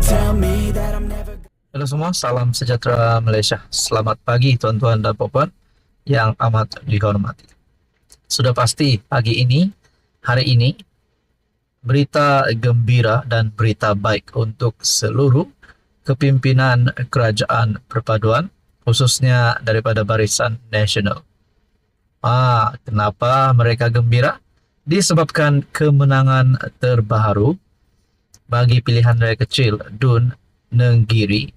tell me that I'm never. Halo semua, salam sejahtera Malaysia. Selamat pagi tuan-tuan dan puan yang amat dihormati. Sudah pasti hari ini, berita gembira dan berita baik untuk seluruh kepimpinan kerajaan perpaduan, khususnya daripada Barisan Nasional. Kenapa mereka gembira? Disebabkan kemenangan terbaru bagi pilihan raya kecil Dun Nenggiri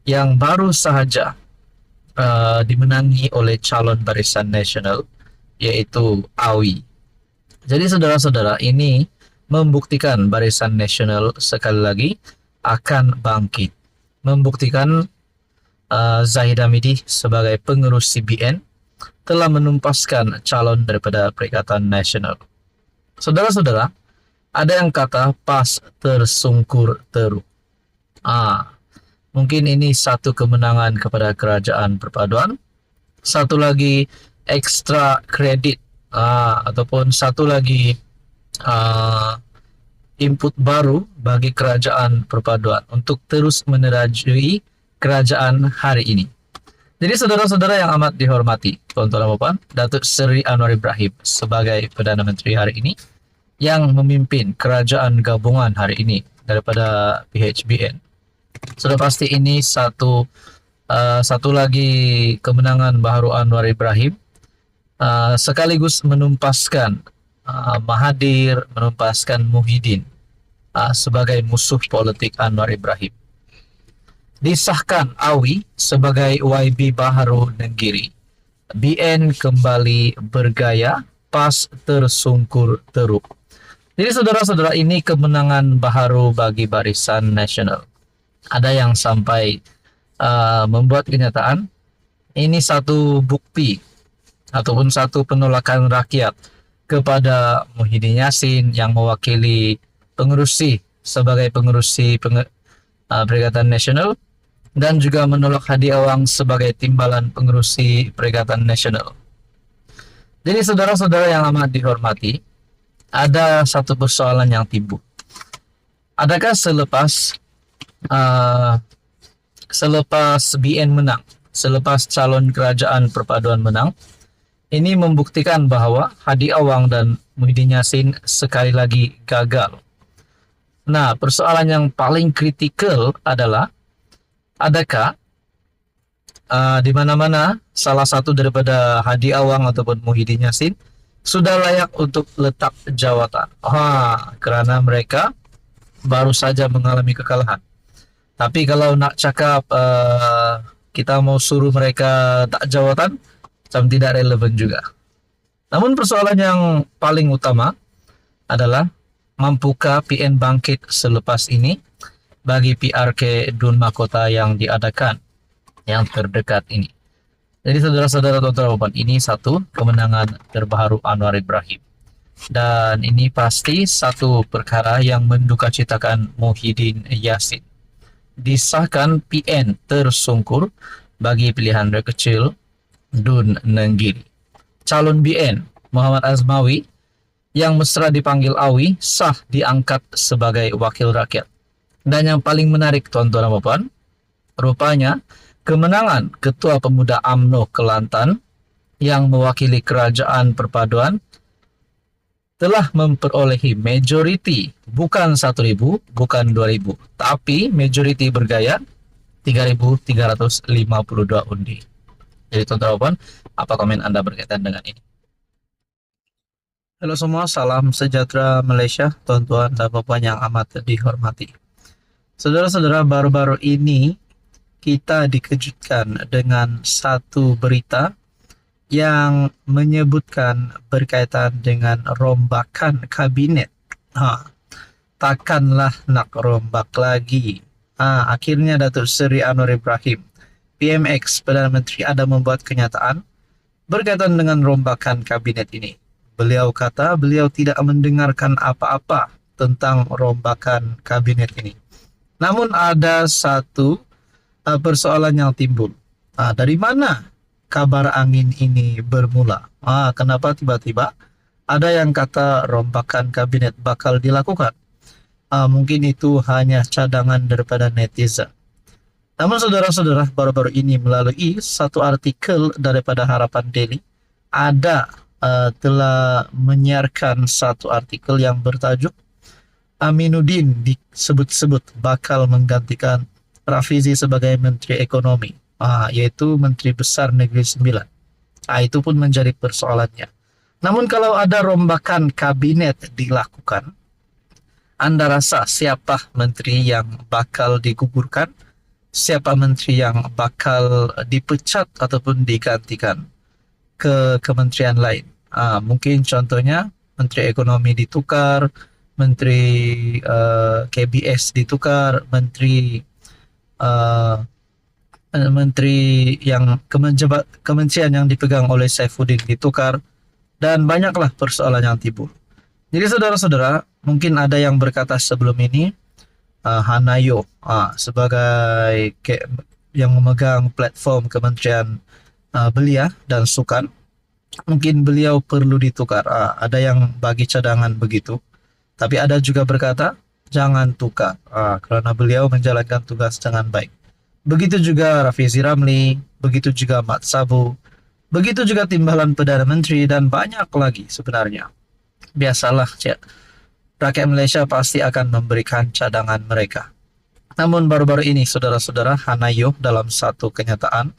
yang baru sahaja dimenangi oleh calon Barisan Nasional, yaitu Awi. Jadi saudara-saudara, ini membuktikan Barisan Nasional sekali lagi akan bangkit. Membuktikan Zahid Hamidi sebagai pengurus CBN telah menumpaskan calon daripada Perikatan Nasional. Saudara-saudara, ada yang kata pas tersungkur teruk. Mungkin ini satu kemenangan kepada kerajaan perpaduan, satu lagi ekstra kredit, ataupun satu lagi input baru bagi kerajaan perpaduan untuk terus menerajui kerajaan hari ini. Jadi saudara-saudara yang amat dihormati, tuan-tuan dan puan, Datuk Seri Anwar Ibrahim sebagai Perdana Menteri hari ini yang memimpin kerajaan gabungan hari ini daripada PHBN. Sudah pasti ini satu lagi kemenangan baharu Anwar Ibrahim, sekaligus menumpaskan Mahathir, menumpaskan Muhyiddin sebagai musuh politik Anwar Ibrahim. Disahkan Awi sebagai YB baharu Nenggiri. BN kembali bergaya, pas tersungkur teruk. Jadi saudara-saudara, ini kemenangan baharu bagi Barisan Nasional. Ada yang sampai membuat kenyataan ini satu bukti ataupun satu penolakan rakyat kepada Muhyiddin Yassin yang mewakili sebagai pengerusi Perikatan Nasional, dan juga menolak Hadi Awang sebagai timbalan pengerusi Perikatan Nasional. Jadi saudara-saudara yang amat dihormati, ada satu persoalan yang timbul. Adakah selepas BN menang, selepas calon kerajaan perpaduan menang, ini membuktikan bahawa Hadi Awang dan Muhyiddin Yassin sekali lagi gagal? Nah, persoalan yang paling kritikal adalah, adakah di mana-mana salah satu daripada Hadi Awang ataupun Muhyiddin Yassin sudah layak untuk letak jawatan? Kerana mereka baru saja mengalami kekalahan. Tapi kalau nak cakap kita mau suruh mereka tak jawatan, macam tidak relevan juga. Namun persoalan yang paling utama adalah, mampukah PN bangkit selepas ini bagi PRK Dun Mahkota yang diadakan, yang terdekat ini. Jadi saudara-saudara, tuan-tuan, ini satu kemenangan terbaru Anwar Ibrahim. Dan ini pasti satu perkara yang mendukacitakan Muhyiddin Yassin. Disahkan PN tersungkur bagi pilihan raya kecil Dun Nenggiri. Calon BN Muhammad Azmawi yang mesra dipanggil Awi sah diangkat sebagai wakil rakyat. Dan yang paling menarik, tuan-tuan dan puan, rupanya kemenangan Ketua Pemuda UMNO Kelantan yang mewakili kerajaan perpaduan telah memperolehi majoriti, bukan 1.000, bukan 2.000, tapi majoriti bergaya 3.352 undi. Jadi tuan-tuan dan puan, apa komen Anda berkaitan dengan ini? Halo semua, salam sejahtera Malaysia, tuan-tuan dan puan yang amat dihormati. Saudara-saudara, baru-baru ini kita dikejutkan dengan satu berita yang menyebutkan berkaitan dengan rombakan kabinet. Takkanlah nak rombak lagi. Akhirnya Datuk Seri Anwar Ibrahim, PMX, Perdana Menteri, ada membuat kenyataan berkaitan dengan rombakan kabinet ini. Beliau kata beliau tidak mendengarkan apa-apa tentang rombakan kabinet ini. Namun ada satu persoalan yang timbul. Dari mana kabar angin ini bermula? Kenapa tiba-tiba ada yang kata rombakan kabinet bakal dilakukan? mungkin itu hanya cadangan daripada netizen. Namun saudara-saudara, baru-baru ini melalui satu artikel daripada Harapan Daily, ada telah menyiarkan satu artikel yang bertajuk Aminuddin disebut-sebut bakal menggantikan Rafizi sebagai Menteri Ekonomi, yaitu Menteri Besar Negeri Sembilan. Itu pun menjadi persoalannya. Namun kalau ada rombakan kabinet dilakukan, Anda rasa siapa menteri yang bakal digugurkan? Siapa menteri yang bakal dipecat ataupun digantikan ke kementerian lain? Mungkin contohnya Menteri Ekonomi ditukar, Menteri KBS ditukar, Menteri yang kementerian yang dipegang oleh Saifuddin ditukar, dan banyaklah persoalan yang timbul. Jadi saudara-saudara, mungkin ada yang berkata sebelum ini, Hanayo sebagai yang memegang platform Kementerian Belia dan Sukan, mungkin beliau perlu ditukar. Ada yang bagi cadangan begitu, tapi ada juga berkata jangan tukar karena beliau menjalankan tugas dengan baik. Begitu juga Rafizi Ramli, begitu juga Mat Sabu, begitu juga Timbalan Perdana Menteri, dan banyak lagi sebenarnya. Biasalah, rakyat Malaysia pasti akan memberikan cadangan mereka. Namun baru-baru ini saudara-saudara, Hanayo dalam satu kenyataan,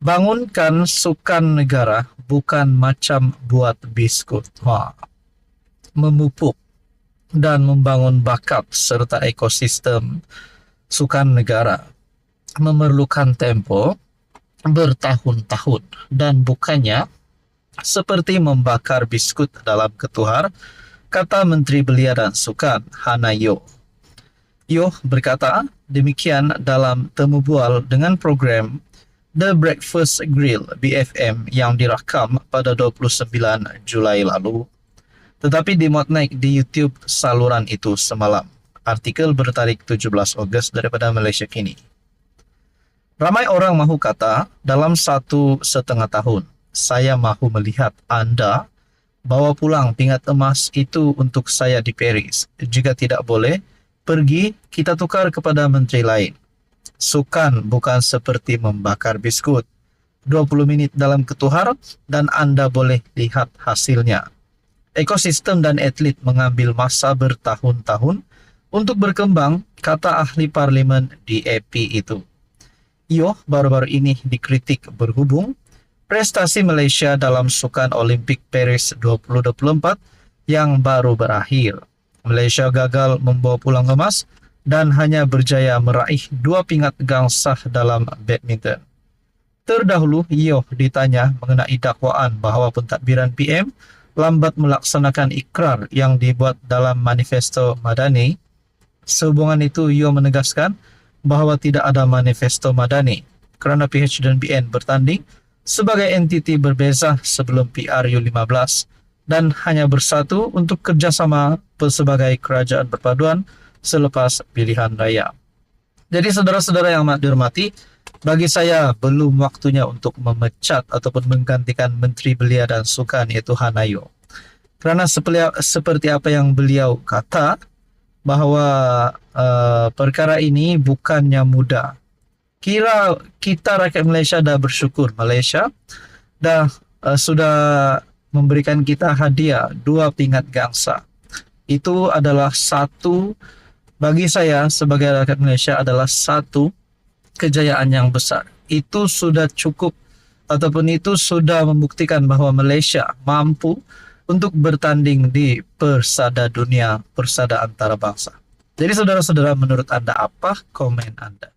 bangunkan sukan negara bukan macam buat biskut. Memupuk dan membangun bakat serta ekosistem sukan negara memerlukan tempo bertahun-tahun, dan bukannya seperti membakar biskut dalam ketuhar, kata Menteri Belia dan Sukan Hanayo. Yo berkata demikian dalam temu bual dengan program The Breakfast Grill BFM yang dirakam pada 29 Julai lalu, tetapi dimuat naik di YouTube saluran itu semalam. Artikel bertarik 17 Ogos daripada Malaysia Kini. Ramai orang mahu kata, dalam 1,5 tahun, saya mahu melihat Anda bawa pulang pingat emas itu untuk saya di Paris. Jika tidak boleh, pergi kita tukar kepada menteri lain. Sukan bukan seperti membakar biskut. 20 menit dalam ketuhar dan Anda boleh lihat hasilnya. Ekosistem dan atlet mengambil masa bertahun-tahun untuk berkembang, kata ahli parlimen di AP itu. Baru-baru ini dikritik berhubung prestasi Malaysia dalam Sukan Olimpik Paris 2024 yang baru berakhir. Malaysia gagal membawa pulang emas dan hanya berjaya meraih 2 pingat gangsah dalam badminton. Terdahulu, ditanya mengenai dakwaan bahawa pentadbiran PM lambat melaksanakan ikrar yang dibuat dalam manifesto Madani. Sehubungan itu, menegaskan bahawa tidak ada manifesto Madani kerana PH dan BN bertanding sebagai entiti berbeza sebelum PRU15 dan hanya bersatu untuk kerjasama sebagai kerajaan perpaduan selepas pilihan raya. Jadi saudara-saudara yang amat dihormati, bagi saya belum waktunya untuk memecat ataupun menggantikan Menteri Belia dan Sukan, iaitu Hanayo. Kerana seperti apa yang beliau kata, bahawa perkara ini bukannya mudah. Kita rakyat Malaysia dah bersyukur. Malaysia dah sudah memberikan kita hadiah 2 pingat gangsa. Itu adalah satu, bagi saya sebagai rakyat Malaysia, adalah satu kejayaan yang besar. Itu sudah cukup ataupun itu sudah membuktikan bahawa Malaysia mampu untuk bertanding di persada dunia, persada antarabangsa. Jadi saudara-saudara, menurut Anda apa komen Anda?